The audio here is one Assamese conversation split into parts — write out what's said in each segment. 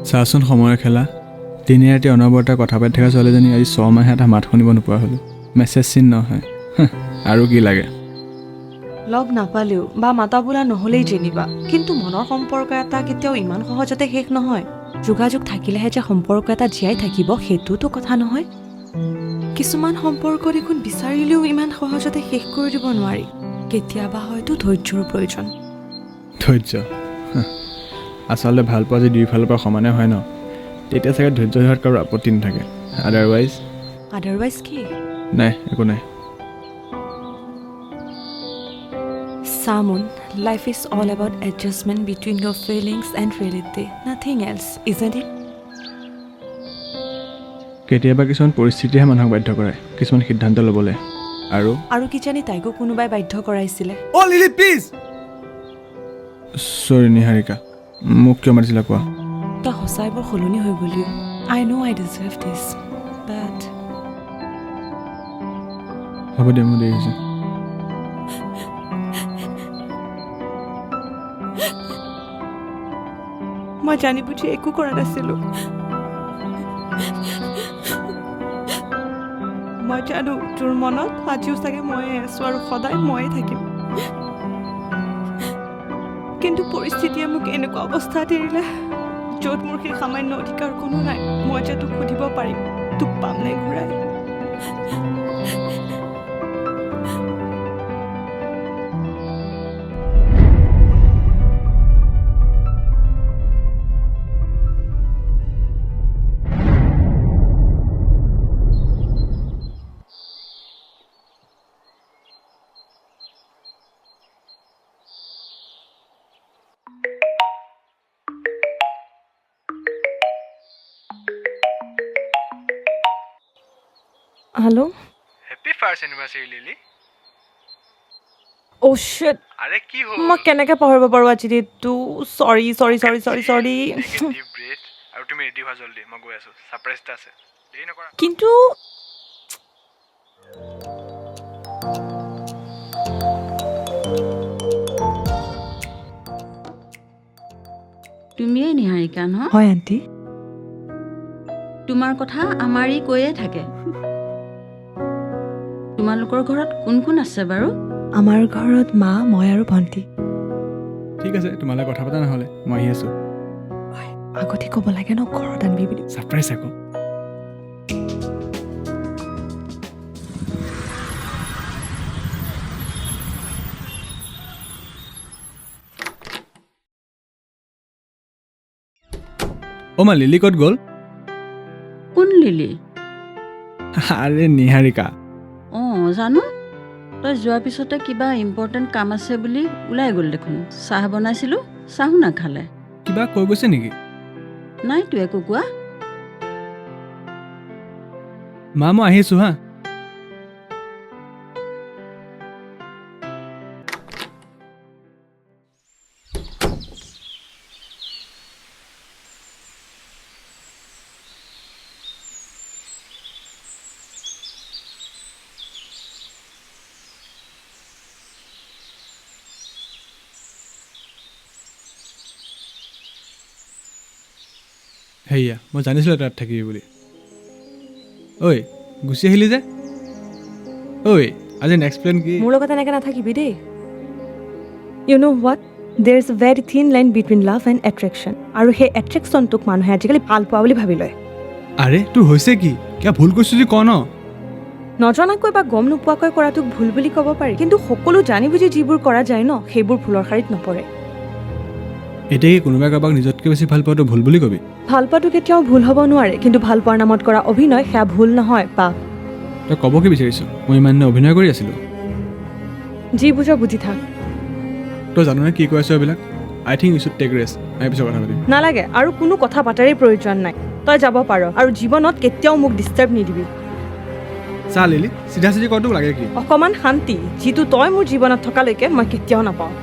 চাচোন সময়ৰ খেলা দিনে ৰাতি অনবৰতে কথা পাতি থকা ছোৱালীজনী আজি 6 মাহে এটা মাত শুনিব নোপোৱা হ'লো মেছেজ চিন নহয় আৰু কি লাগে লগ নাপালেও বা মাতা বোলা নহলেই যেনিবা কিন্তু মনৰ সম্পৰ্ক এটা কেতিয়াও ইমান সহজতে শেষ নহয় যোগাযোগ থাকিলেহে যে সম্পৰ্ক এটা জীয়াই থাকিব সেইটোতো কথা নহয় কিছুমান সম্পৰ্ক দেখোন বিচাৰিলেও ইমান সহজতে শেষ কৰি দিব নোৱাৰি কেতিয়াবা হয়তো ধৈৰ্যৰ প্ৰয়োজন ধৈৰ্য আচলতে ভাল পোৱা যে দুইফালৰ পৰা সমানে হয় ন তেতিয়া চাগে ধৈৰ্য হোৱাত কাৰো আপত্তি নাথাকে আদাৰৱাইজ কি নাই একো নাই Samun, life is all about adjustment between your feelings and reality. Nothing else, isn't it? কেতিয়াবা কিছুমান পৰিস্থিতিহে মানুহক বাধ্য কৰে কিছুমান সিদ্ধান্ত ল'বলৈ আৰু কি জানি তাইকো কোনোবাই বাধ্য কৰাইছিলে অ লিলি প্লিজ সৰি নিহাৰিকা মোক কিয় মাৰিছিলা কোৱা তই সঁচাই বৰ সলনি হৈ গলিও I know I deserve this, but হ'ব দে মোৰ দেৰি হৈছে মই জানি বুজি একো কৰা নাছিলো মই জানো তোৰ মনত আজিও চাগে ময়ে আছো আৰু সদায় ময়ে থাকিম কিন্তু পৰিস্থিতিয়ে মোক এনেকুৱা অৱস্থাত এৰিলে য'ত মোৰ সেই সামান্য অধিকাৰ কোনো নাই মই যে তোক সুধিব পাৰিম তোক পাম নে ঘূৰাই Hello? Happy first anniversary, Lily. Oh shit. Are ki ho? মই কেনেকৈ পাহৰিব পাৰো আজি ডেটটো সৰি ডিপ ব্ৰেথ আৰু তুমি ৰেডি হোৱা জলদি মই গৈ আছো সাৰপ্ৰাইজ এটা আছে দেৰি নকৰা কিন্তু তুমিয়ে নিহাৰিকা ন হয় আন্টি তোমাৰ কথা আমাৰি কৈয়ে থাকে তোমালোকৰ ঘৰত কোন কোন আছে বাৰু আমাৰ ঘৰত মা মই আৰু ভন্টি ঠিক আছে তোমালৈ কথা পতা নহলে মই আহি আছো আগতে ক'ব লাগে ন ঘৰত আনবি বুলি সাৰপ্ৰাইজ আকৌ মা লিলি ক'ত গ'ল কোন লিলি আৰে নিহাৰিকা জানো তই যোৱাৰ পিছতে কিবা ইম্পৰ্টেণ্ট কাম আছে বুলি ওলাই গ'ল দেখোন চাহ বনাইছিলো চাহো নাখালে কিবা কৈ গৈছে নেকি নাই তুই একো কোৱা মা মই আহিছো হা হেয়া মই জানিছিলোঁ তাত থাকিবি বুলি ঐ গুচি আহিলি যে ঐ আজি নেক্সট প্লেন কি মোৰ লগত এনেকৈ নাথাকিবি they you know' what there is a very thin line between love and attraction আৰু সেই এট্ৰেকশ্যনটোক মানুহে আজিকালি ভাল পোৱা বুলি ভাবি লয় আৰে তোৰ হৈছে কি কিবা ভুল কৈছোঁ যদি ক ন নজনাকৈ বা গম নোপোৱাকৈ কৰাটোক ভুল বুলি ক'ব পাৰি কিন্তু সকলো জানি বুজি যিবোৰ কৰা যায় ন সেইবোৰ ভুলৰ শাৰীত নপৰে এতিয়া কি কোনোবাই কাৰোবাক নিজতকৈ বেছি ভাল পোৱাটো ভুল বুলি কবি ভাল পোৱাটো কেতিয়াও ভুল হ'ব নোৱাৰে কিন্তু ভাল পোৱাৰ নামত কৰা অভিনয় সেয়া ভুল নহয় পাপ তই ক'ব কি বিচাৰিছ মই ইমান অভিনয় কৰি আছিলোঁ যি বুজা বুজি থাক তই জাননে কি কৈ আছ এইবিলাক I think you should take rest আমি পিছত কথা পাতিম নালাগে আৰু কোনো কথা পাতাৰেই প্ৰয়োজন নাই তই যাব পাৰ আৰু জীৱনত কেতিয়াও মোক ডিষ্টাৰ্ব নিদিবি চা লিলি চিধা চিধি কৰাটো লাগে কি অকণমান শান্তি যিটো তই মোৰ জীৱনত থকালৈকে মই কেতিয়াও নাপাওঁ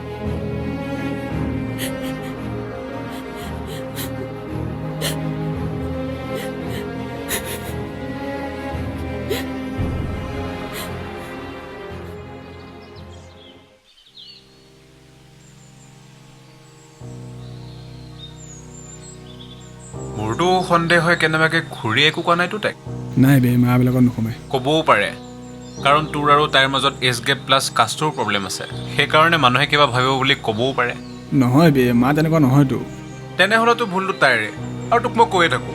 মোৰ সন্দেহ হয় কেনেবাকে ঘূৰি একো কোৱা নাইতো তাইক নাই বে মাবিলাকত নোসোমায় ক'বও পাৰে কাৰণ তোৰ আৰু তাইৰ মাজত এজ গেপ প্লাছ কাষ্টৰ প্ৰব্লেম আছে সেইকাৰণে মানুহে কিবা ভাবিব বুলি ক'বও পাৰে নহয় বে মা তেনেকুৱা নহয়তো তেনেহ'লেতো ভুলটো তাইৰে আৰু তোক মই কৈয়ে থাকোঁ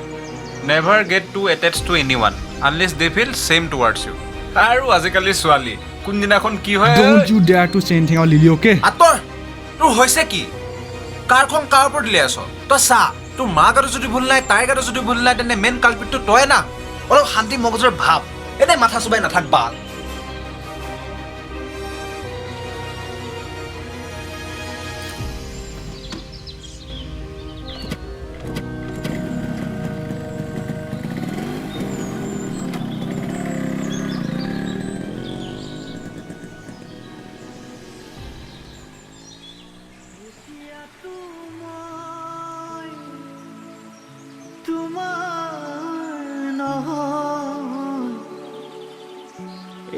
never get to attach to এনি ওৱান unless they feel same towards you আৰু আজিকালি ছোৱালী কোনদিনাখন কি হয় don't you dare to say anything Lily okay আতৰ তোৰ হৈছে কি কাৰখন কাৰ ওপৰত দিলে আছ তই চা তোৰ মা গাটো যদি ভুল নাই তাইৰ গাটো যদি ভুল নাই তেনে মেইন কালপিটটো তই না অলপ শান্তি মগজৰ ভাৱ এনে মাথা চুবাই নাথাক বাল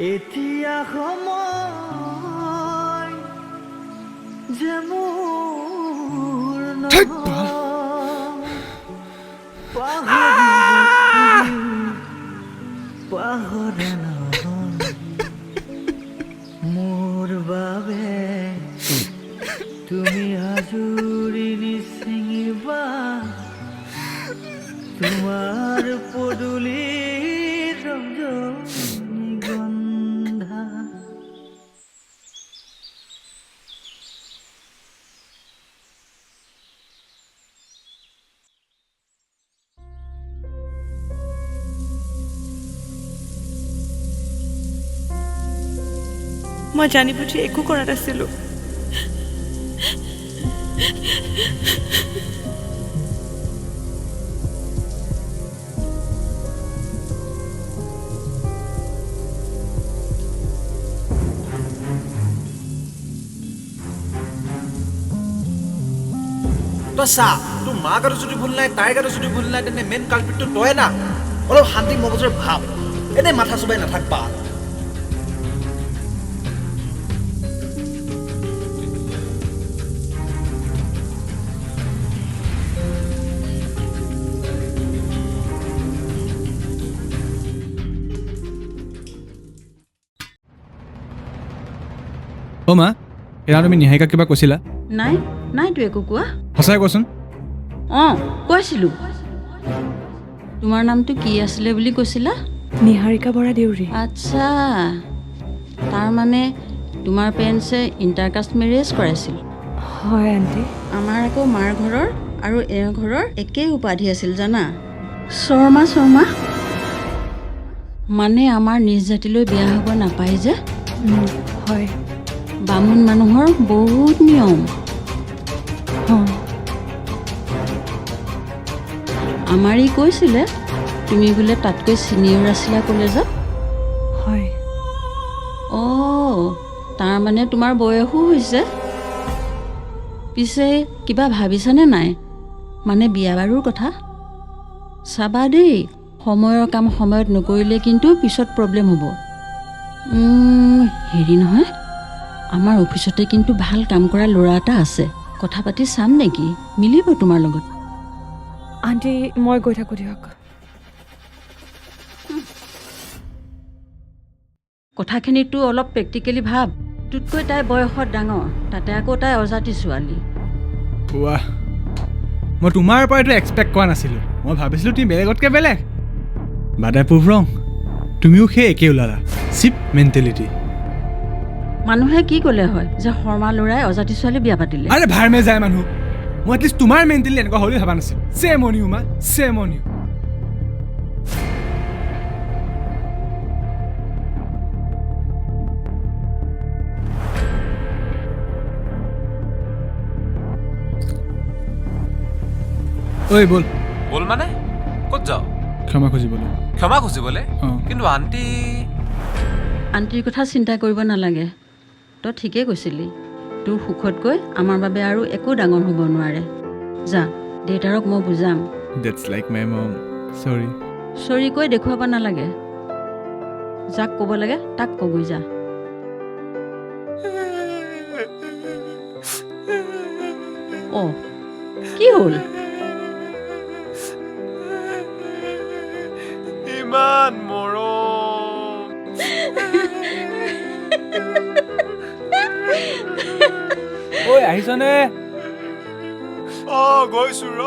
এতিয়া সময় যে মোৰ পাহৰে মোৰ বাবে তুমি আজুৰি নিচিঙিবা তোমাৰ পদূলিৰ ৰজনীগন্ধা মই জানি বুজি একো কৰা নাছিলোঁ তই চা তোৰ মা গাটো যদি ভুল নাই তাইৰ গাটো যদি ভুল নাই তেনে মেইন কালপিটটো তই না অলপ শান্তি মগজৰ ভাৱ এনে মাথা চুবাই নাথাক বাল অ' মা এয়া তুমি নিহাৰিকাক কিবা কৈছিলা নাই নাইতো একো কোৱা সঁচাই কোৱাচোন অঁ কৈছিলোঁ তোমাৰ নামটো কি আছিলে বুলি কৈছিলা নিহাৰিকা বৰা দেউৰী আচ্ছা তাৰমানে তোমাৰ পেৰেণ্টছে ইণ্টাৰকাষ্ট মেৰেজ কৰাইছিল হয় আণ্টি আমাৰ আকৌ মাৰ ঘৰৰ আৰু এওঁৰ ঘৰৰ একেই উপাধি আছিল জানা শৰ্মা মানে আমাৰ নিজ জাতিলৈ বিয়া হ'ব নাপায় যে হয় বামুণ মানুহৰ বহুত নিয়ম আমাৰ ই কৈছিলে তুমি বোলে তাতকৈ ছিনিয়ৰ আছিলা কলেজত হয় অঁ তাৰমানে তোমাৰ বয়সো হৈছে পিছে কিবা ভাবিছানে নাই মানে বিয়া বাৰুৰ কথা চাবা দেই সময়ৰ কাম সময়ত নকৰিলে কিন্তু পিছত প্ৰব্লেম হ'ব হেৰি নহয় আমাৰ অফিচতে কিন্তু ভাল কাম কৰা ল'ৰা এটা আছে কথা পাতি চাম নেকি মিলিব তোমাৰ লগত আণ্টি মই গৈ থাকোঁ দিয়ক কথাখিনিতো অলপ প্ৰেক্টিকেলি ভাব তোতকৈ তাই বয়সত ডাঙৰ তাতে আকৌ তাই অজাতি ছোৱালী ৱাহ মই তোমাৰ পৰা এইটো এক্সপেক্ট কৰা নাছিলোঁ মই ভাবিছিলোঁ তুমি বেলেগতকৈ বেলেগ বাট আই প্ৰুভ ৰং তুমিও সেই একেই ওলালা চিপ মেণ্টেলিটি মানুহে কি ক'লে হয় যে শৰ্মা ল'ৰাই অজাতি ছোৱালী বিয়া পাতিলে আৰে ভাৰমে যায় মানুহ মই এটলিষ্ট তোমাৰ মেণ্টেলি এনেকুৱা হ'লেও ভাবা নাছিলোঁ ছেম অন ইউ মা ছেম অন ইউ ঐ বল বল মানে ক'ত যাওঁ ক্ষমা খুজিবলৈ ক্ষমা খুজিবলৈ অঁ কিন্তু আণ্টি আণ্টিৰ কথা চিন্তা কৰিব নালাগে তই ঠিকেই কৈছিলি তোৰ সুখতকৈ আমাৰ বাবে আৰু একো ডাঙৰ হ'ব নোৱাৰে যা দেউতাৰক মই বুজাম ডেটছ লাইক মাই মম চৰি চৰি কৈ দেখুৱাব নালাগে যাক ক'ব লাগে তাক ক'গৈ যা অঁ কি হ'ল ইমান মৰম ঐ আহিছনে গৈছো ৰ